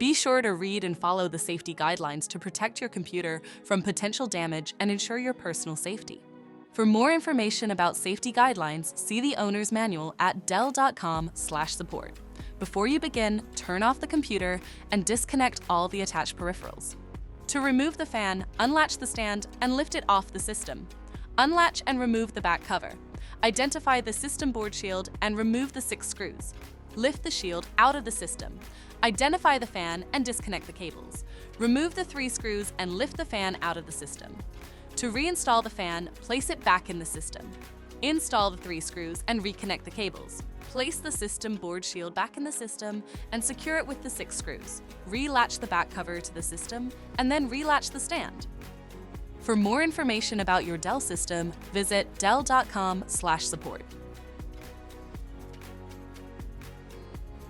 Be sure to read and follow the safety guidelines to protect your computer from potential damage and ensure your personal safety. For more information about safety guidelines, see the owner's manual at dell.com/support. Before you begin, turn off the computer and disconnect all the attached peripherals. To remove the fan, unlatch the stand and lift it off the system. Unlatch and remove the back cover. Identify the system board shield and remove the 6 screws. Lift the shield out of the system. Identify the fan and disconnect the cables. Remove the 3 screws and lift the fan out of the system. To reinstall the fan, place it back in the system. Install the 3 screws and reconnect the cables. Place the system board shield back in the system and secure it with the 6 screws. Relatch the back cover to the system and then relatch the stand. For more information about your Dell system, visit dell.com/support.